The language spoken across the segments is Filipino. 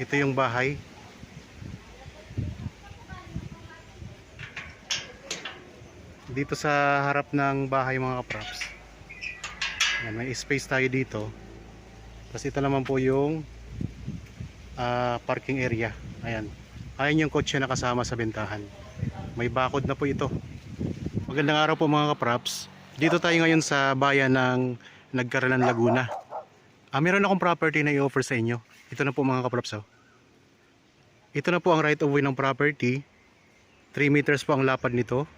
Ito yung bahay. Dito sa harap ng bahay mga kaprops. Yan, may space tayo dito. Tapos ito naman po yung parking area. Ayan. Ayan yung kotse na kasama sa bentahan. May bakod na po ito. Magandang araw po mga kaprops. Dito tayo ngayon sa bayan ng Nagkaralan, Laguna. Meron akong property na i-offer sa inyo. Ito na po mga kaprops. Ito na po ang right of way ng property. 3 meters po ang lapad nito.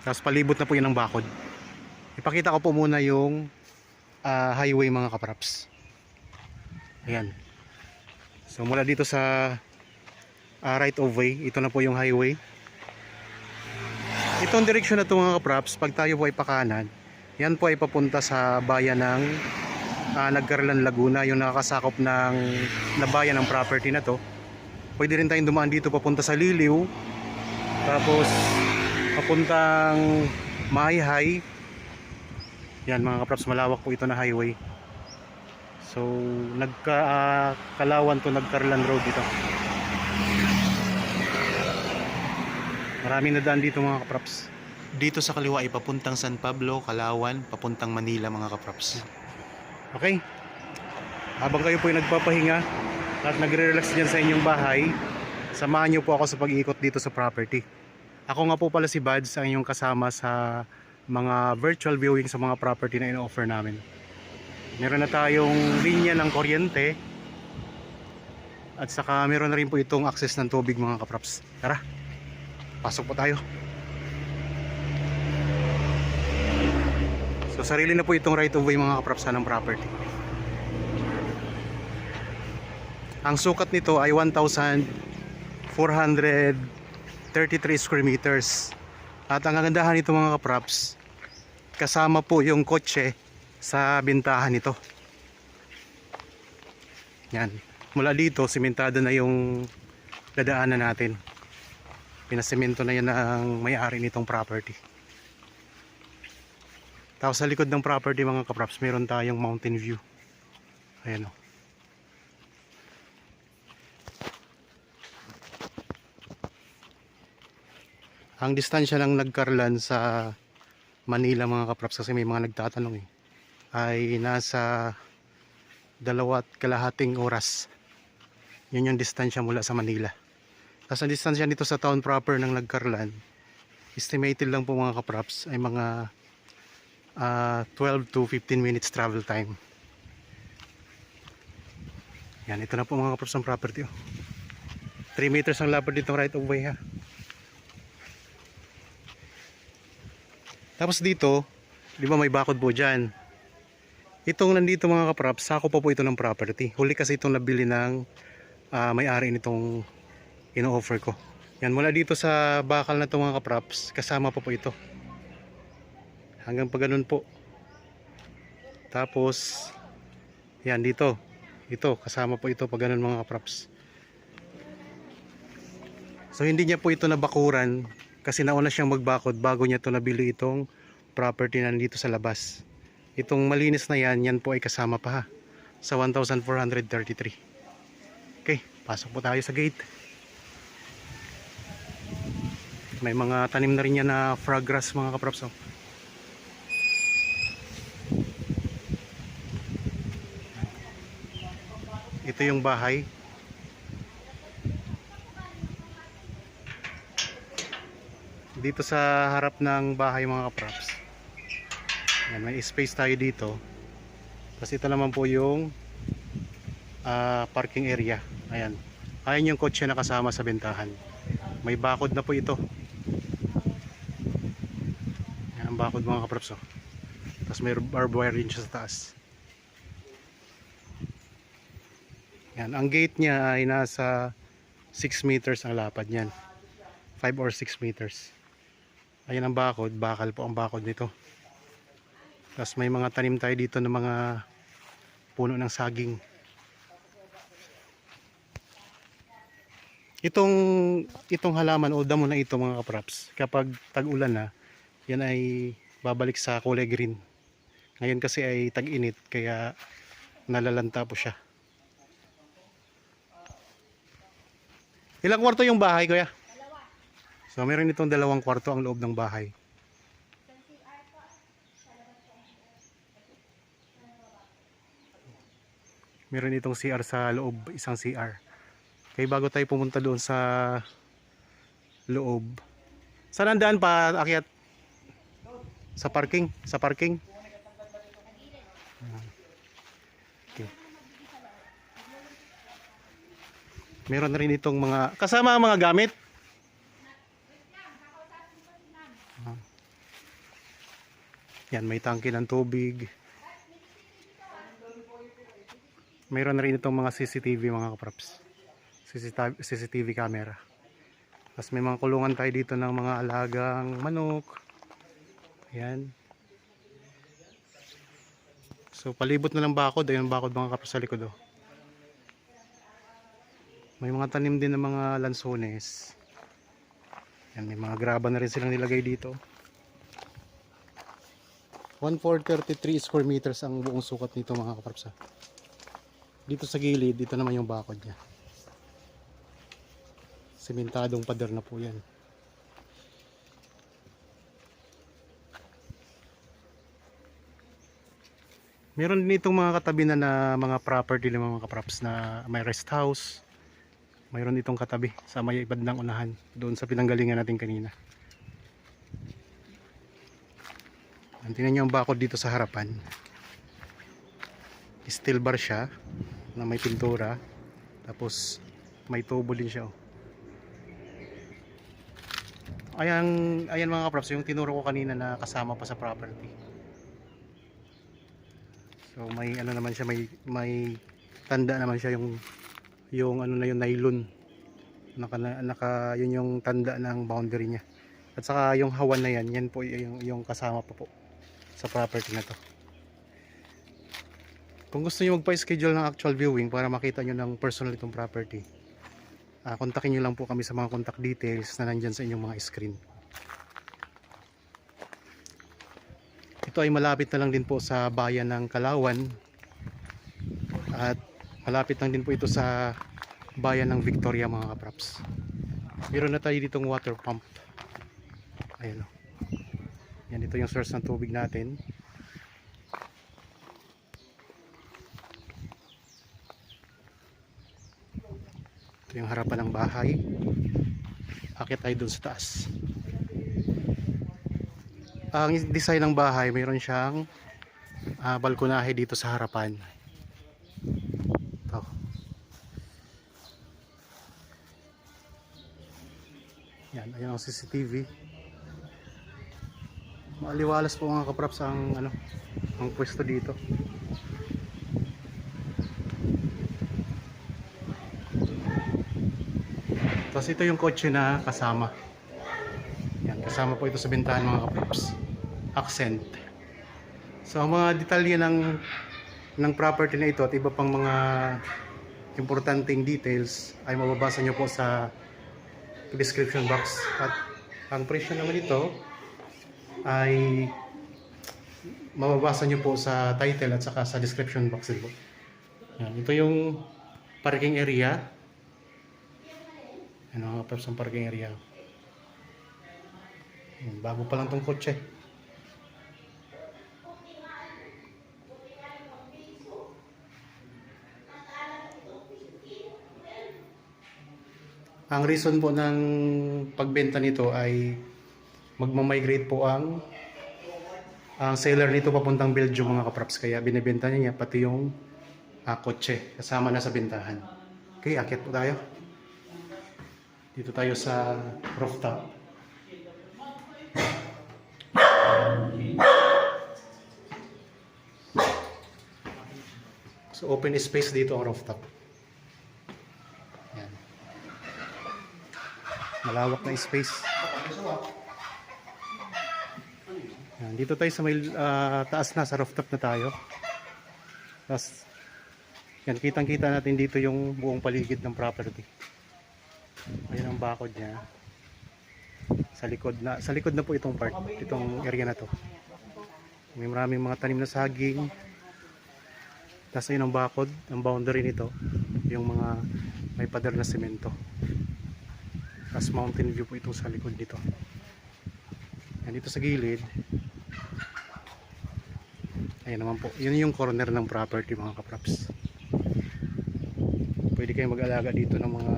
Tapos palibot na po yun ng bakod. Ipakita ko po muna yung highway mga kaprops. Ayan. So mula dito sa right of way, ito na po yung highway. Itong direksyon na ito mga kaprops, pag tayo po ay pakanan, yan po ay papunta sa bayan ng Nagkaralan, Laguna, yung nakakasakop ng bayan ng property na to. Pwede rin tayong dumaan dito papunta sa Liliw, tapos papuntang Mayhay. Yan mga kaprops, malawak po ito na highway. So Kalawan to Nagkaralan Road dito. Maraming nadaan dito mga kaprops. Dito sa kaliwa ay papuntang San Pablo, Kalawan, papuntang Manila mga kaprops. Okay, habang kayo po ay nagpapahinga at nagre-relax dyan sa inyong bahay, samahan nyo po ako sa pag-iikot dito sa property. Ako nga po pala si Bads, ang inyong kasama sa mga virtual viewing sa mga property na in-offer namin. Meron na tayong linya ng kuryente at saka meron na rin po itong access ng tubig mga kaprops. Tara, pasok po tayo. So sarili na po itong right of way mga kaprops ng property. Ang sukat nito ay 1,433 square meters. At ang kagandahan nito mga kaprops, kasama po yung kotse sa bintahan nito. Yan. Mula dito, simentado na yung dadaanan natin. Pinasemento na yan ang may-ari nitong property. Tapos sa likod ng property mga kaprops, meron tayong mountain view. Ayan o. Ang distansya ng Nagkaralan sa Manila mga kaprops, kasi may mga nagtatanong ay nasa 2.5 oras. Yun yung distansya mula sa Manila. Tapos ang distansya nito sa town proper ng Nagkaralan, estimated lang po mga kaprops, ay mga 12 to 15 minutes travel time. Yan, ito na po mga kaprops ang property. 3 meters ang lapad dito right of way ha. Tapos dito, di ba may bakod po dyan. Itong nandito mga kaprops, sako pa po ito ng property. Huli kasi itong nabili ng may-ari nitong ino-offer ko. Yan, mula dito sa bakal na ito mga kaprops, kasama pa po ito. Hanggang pa ganun po. Tapos yan dito. Ito, kasama po ito pa ganun mga kaprops. So hindi niya po ito nabakuran kasi nauna siyang magbakod bago niya ito nabili itong property na nandito sa labas. Itong malinis na yan, yan po ay kasama pa ha, sa 1,433. Okay, pasok po tayo sa gate. May mga tanim na rin yan na frog grass mga kaprops. Ito yung bahay. Dito sa harap ng bahay mga kaprops. Yan, may space tayo dito. Tapos ito naman po yung parking area. Ayan. Ayan yung kotse na kasama sa bentahan. May bakod na po ito. Yan ang bakod mga kaprops. Tapos may barbed wire rin siya sa taas. Yan, ang gate niya ay nasa 6 meters ang lapad niyan. 5 or 6 meters. Ayan ang bakod, bakal po ang bakod nito. Tapos may mga tanim tayo dito ng mga puno ng saging. Itong halaman o damo na ito mga kaprops, kapag tag-ulan na, yan ay babalik sa kulay green. Ngayon kasi ay tag-init kaya nalalanta po siya. Ilang kwarto yung bahay, kuya? So meron itong 2 kwarto ang loob ng bahay. Meron itong CR sa loob, isang CR. Kaya bago tayo pumunta doon sa loob. Saan ang daan pa akyat? Sa parking? Sa parking? Okay. Meron na rin itong mga, kasama ang mga gamit. Yan, may tangke ng tubig. Mayroon na rin itong mga CCTV mga kaprops. CCTV camera. Tapos may mga kulungan tayo dito ng mga alagang manok. Ayan. So palibot na lang bakod. Ayun bakod mga kaprops sa likod. Oh. May mga tanim din ng mga lansones. Ayan, may mga graba na rin silang nilagay dito. 1,433 square meters ang buong sukat nito mga kaprops. Dito sa gilid, dito naman yung bakod niya. Sementadong pader na po yan. Meron din itong mga katabi na mga property ng mga kaprops na may rest house. Mayroon itong katabi sa may bandang unahan doon sa pinanggalingan natin kanina. Tingnan nyo ang bakod dito sa harapan. Steel bar siya na may pintura, tapos may tubo din siya. Oh. Ayan mga kaprops, yung tinuro ko kanina na kasama pa sa property. So may ano naman siya, may tanda naman siya, yung ano na yung nylon. Yun yung tanda ng boundary niya. At saka yung hawan na yan po yung kasama pa po sa property na to. Kung gusto niyo magpa-schedule ng actual viewing para makita nyo ng personal itong property, kontakin nyo lang po kami sa mga contact details na nandyan sa inyong mga screen. Ito ay malapit na lang din po sa bayan ng Kalawan at malapit lang din po ito sa bayan ng Victoria mga kaprops. Meron na tayo ditong water pump. Ayan o. Yan, ito yung source ng tubig natin. Ito yung harapan ng bahay. Akit tayo dun sa taas. Ang design ng bahay, mayroon siyang balkonahe dito sa harapan. Ito. Yan, ayan ang CCTV. Maaliwalas po mga kaprops ang pwesto dito. Tapos ito yung kotse na kasama. Yan, kasama po ito sa bentahan mga kaprops. Accent. So ang mga detalye ng property na ito at iba pang mga importanteng details ay mababasa nyo po sa description box. At ang presyo naman ito ay mababasa nyo po sa title at saka sa description box din po. Yan, ito yung parking area. Ano, perhaps ang parking area. Bago pa lang tong kotse. Ang reason po ng pagbenta nito ay magmamigrate po ang seller nito papuntang Belgium mga kaprops, kaya binibenta niya pati yung kotse kasama na sa bentahan. Okay, akit po tayo. Dito tayo sa rooftop. So open space dito ang rooftop. Yan. Malawak na space. Yan. Dito tayo sa may taas na, sa rooftop na tayo. Tapos yan, kitang-kita natin dito yung buong paligid ng property. Ayan ang bakod niya. Sa likod na po itong area na to. May maraming mga tanim na saging. Tapos ayun ang bakod, ang boundary nito, yung mga may pader na semento. Tapos mountain view po ito sa likod dito. Yan dito sa gilid. Ayan naman po. Yun yung corner ng property mga kaprops. Pwede kayong mag-alaga dito ng mga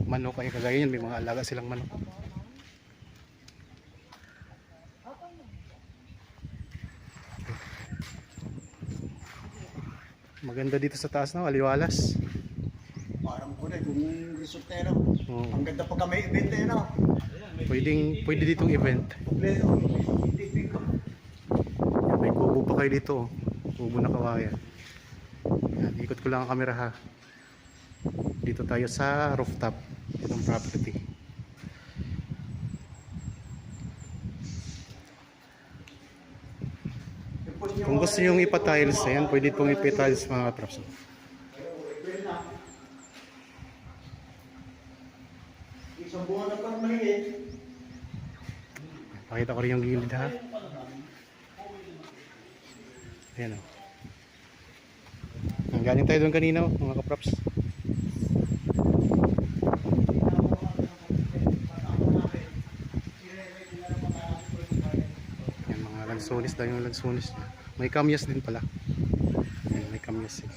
manok. Ay kagaya yun, may mga alaga silang manok. Maganda dito sa taas, no? Aliwalas. Parang ko na yung resort na yun. Oo. Ang ganda pa kami event na yun. Pwede ditong event. Kompleto. Yan, may kubo pa kayo dito. Oh. Kubo na kawayan. Yan, ikot ko lang ang camera ha. Dito tayo sa rooftop itong property. Kung gusto nyo ipa-tiles na yan, pwede itong ipa-tiles mga kaprops. Isang buwan na pang maliit. Pakita ko rin yung gilid ha. Ayan o. Galing tayo doon kanina mga kaprops. Yan mga lansones daw yung lansones niya. May kamyas din pala. Ayan, may kamyas din.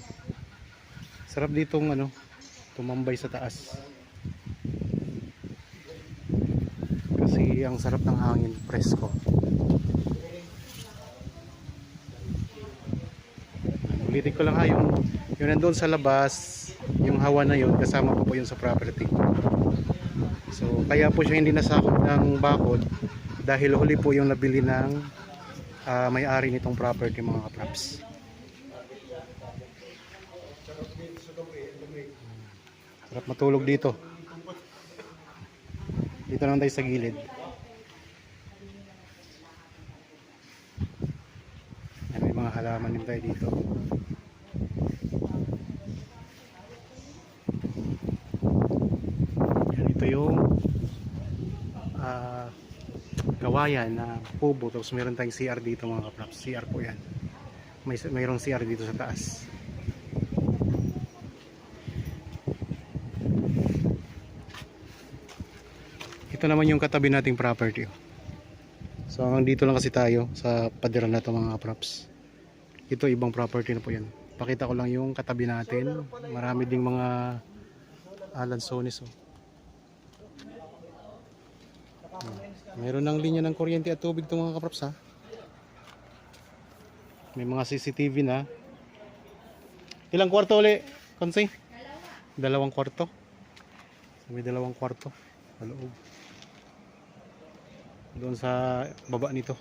Sarap ditong tumambay sa taas. Kasi ang sarap ng hangin, presko. Ulitin ko lang ha, yung nandun sa labas, yung hawa na yun, kasama ko po yun sa property. So, kaya po siya hindi nasakop ng bakod dahil huli po yung nabili ng may-ari nitong property mga kaprops. Sarap matulog dito. Dito lang tayo sa gilid. Yan, may mga halaman din tayo dito. Yan, ito yung kawayan na kubo. Tapos meron tayong CR dito mga kaprops. CR po yan. Mayroong CR dito sa taas. Ito naman yung katabi nating property. So hanggang dito lang kasi tayo sa padiran na ito mga kaprops. Ito ibang property na po yan. Pakita ko lang yung katabi natin. Marami ding mga lansones. Meron ng linya ng kuryente at tubig itong mga kaprops ha. May mga CCTV na. Ilang kwarto ulit? Konsay? Dalawang kwarto. May dalawang kwarto sa loob. Doon sa baba nito.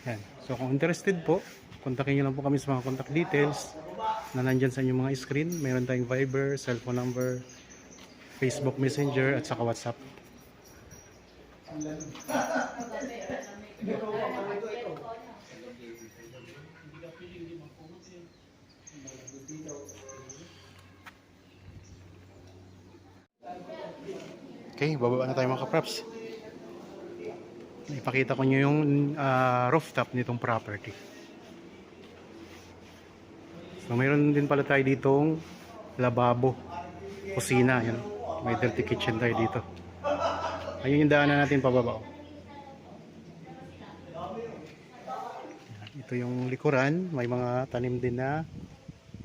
Yan. So kung interested po, kontakin nyo lang po kami sa mga contact details na nandyan sa inyong mga screen. Mayroon tayong Viber, cellphone number, Facebook Messenger at saka WhatsApp. Okay, bababa na tayo mga kaprops. Ipakita ko nyo yung rooftop nitong property. So mayroon din pala tayo ditong lababo, kusina, yan. May dirty kitchen tayo dito. Ayun yung daanan natin pababa. Ito yung likuran, may mga tanim din na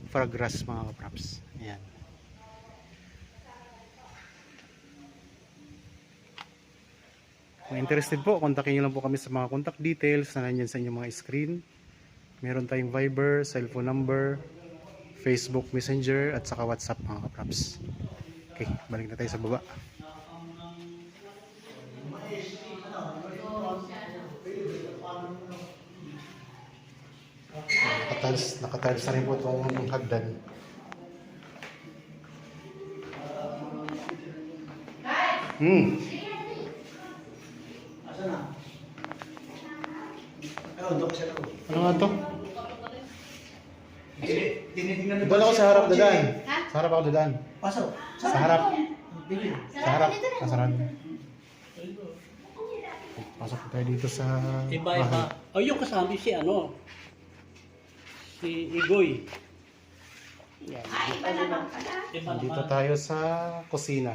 frog grass mga kaprops. Ayan. Kung interested po, kontakin nyo lang po kami sa mga contact details na nandyan sa inyong mga screen. Meron tayong Viber, cellphone number, Facebook Messenger at saka WhatsApp mga kaprops. Okay, balik na tayo sa baba. Nakatiles na rin po itong hagdan. Asa na? Doon siya ako. Ano nga to? Tinitingnan Doon ako sa harap dadaan. Sa harap ako dadaan. Pasok. Sa harap. Bili. Sa harap. Sa harap. Pasok tayo dito sa Iba-iba. bahay. O yung kasama si si Igoy. Yan. Ay, iba naman pala. Dito tayo sa kusina.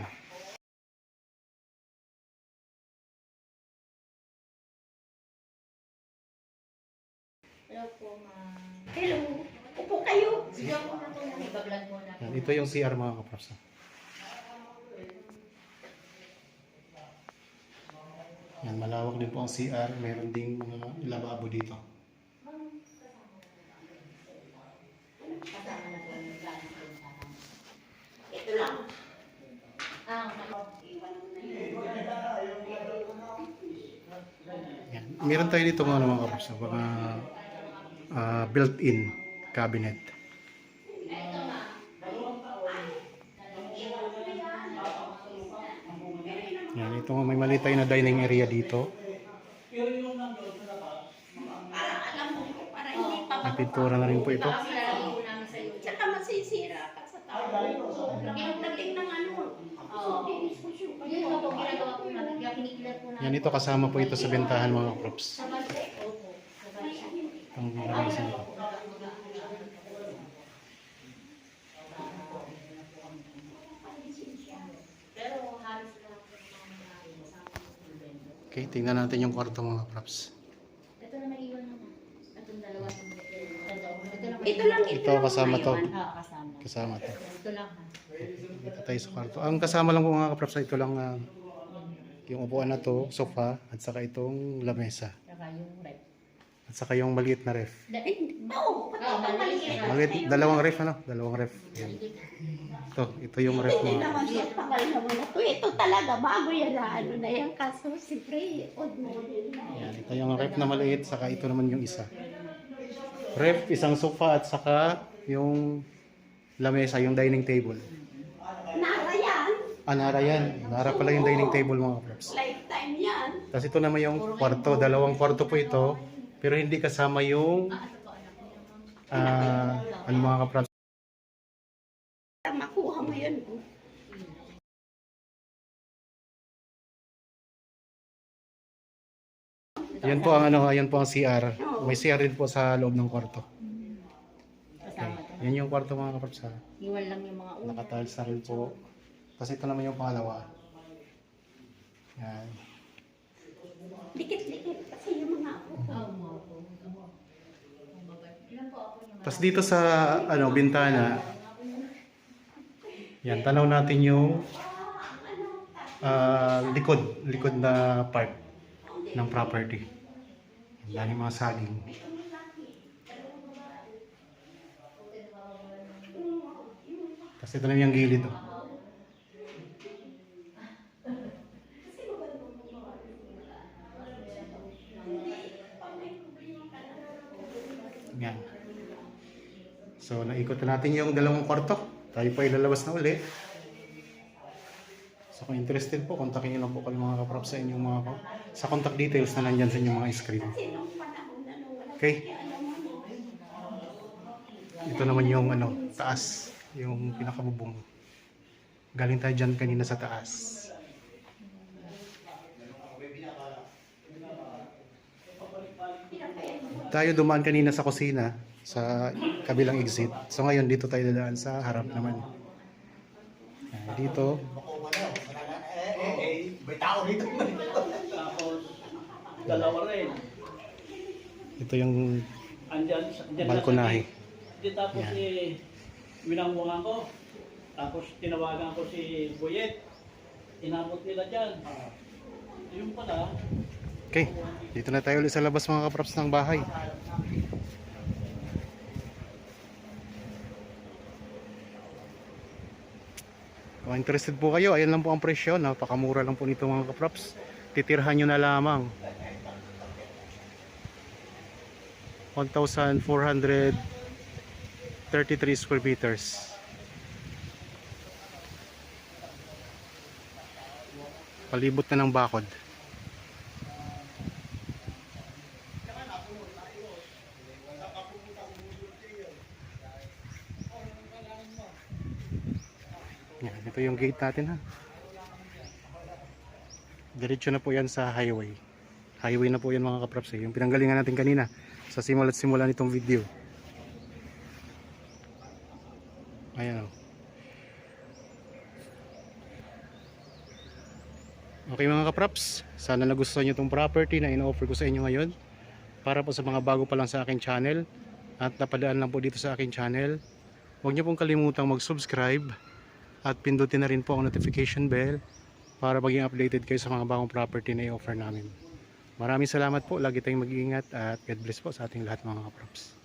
Hello po, ma'am. Hello. Upo kayo. Sigaw mo na po na. Iba-vlog mo na. Yan. Ito yung CR mga kaprops. Yan, malawak din po ang CR. Meron ding mga lababo dito. Kasama na po yung gamit ko sa akin. Ito lang. Yan. Meron tayo dito mga kaprops. Mga built-in cabinet. Yan, ito nga may maliit tayo na dining area dito. Alam mo, para hindi pa May pintura na rin po ito. malalagay ko namin sa'yo. Tsaka masisira ka sa tao. Yung dating ng ano. Oo. Yun nga po, ginagawa po namin. Kaya pinikilat po namin. Yan, ito kasama po ito sa bentahan mga kaprops. Sa balde? Opo. Sa balde. Ang lamesa nito. Pero halos lahat po ng mga nangyari sa akin vendor. Okay, tingnan natin yung kwarto mga kaprops. Ito na maiwan naman. Itong dalawa. Ito lang Ito kasama to. Kasama. Kasama to. Ito lang ha. Dito tayo sa kwarto. Ang kasama lang po mga kaprops, ito lang yung upuan na to, sofa, at saka itong lamesa. Saka yung rep. At saka yung maliit na ref. Oo, Maliit. Maliit, dalawang ref ano? Dalawang ref. Yan. Ito yung ref hindi mga naman siya tagal naman na to. Ito talaga, bago yan na ano na yan. Kaso, siyempre, old model na. Yan, ito yung ref na maliit, saka ito naman yung isa. Ref, isang sofa, at saka yung lamesa, yung dining table. Nara yan. Nara yan. Nara pala yung dining table mga kaprops. Lifetime yan. Tapos ito naman yung kwarto, dalawang kwarto po ito, pero hindi kasama yung ano mga kaprops. Makuha mo yun. Yan po ang ano, ayan po ang CR. May CR din po sa loob ng kwarto. Kasama to. Yan yung kwarto mga kaprops ha. Iwan lang yung mga una. Nakatiles na rin po. Tapos ito naman yung pangalawa. Yan. Dikit-dikit kasi yung mga ako. Ilan po ako yung Tapos dito sa ano, bintana, yan, tanaw natin yung likod na part ng property. Yan, daming mga saging. Tapos ito na yung gilid. Oh. Yan. So, naikot na natin yung dalawang kwarto. Tayo pa ilalabas na uli. So, kung interested po, kontakin nyo lang po kayo mga kaprops sa inyong mga sa contact details na nandyan sa inyong mga screen. Okay? Ito naman yung ano, taas. Yung pinakabubong. Galing tayo dyan kanina sa taas. Tayo dumaan kanina sa kusina sa kabilang exit. So ngayon dito tayo dadaan sa harap naman. Yan, dito. May tao dito. Tapos, dalawa rin. Ito yung Andyan balkonahe. Di tapos Yan. winangungan ko. Tapos tinawagan ko si Boyet. Inabot nila dyan. Yung pala, Okay, dito na tayo ulit sa labas mga kaprops ng bahay. Kung interested po kayo, ayan lang po ang presyo. Napakamura lang po nito mga kaprops. Titirhan nyo na lamang. 1,433 square meters. Palibot na ng bakod. Yan, ito yung gate natin ha. Diretso na po yan sa highway. Highway na po yan mga kaprops eh. Yung pinanggalingan natin kanina sa simula nitong video. Ayan o. Okay mga kaprops, sana nagustuhan nyo itong property na in-offer ko sa inyo ngayon. Para po sa mga bago pa lang sa aking channel at napadaan lang po dito sa aking channel, huwag nyo pong kalimutang mag-subscribe at pindutin na rin po ang notification bell para maging updated kayo sa mga bagong property na i-offer namin. Maraming salamat po, lagi tayong mag-iingat at God bless po sa ating lahat mga kaprops.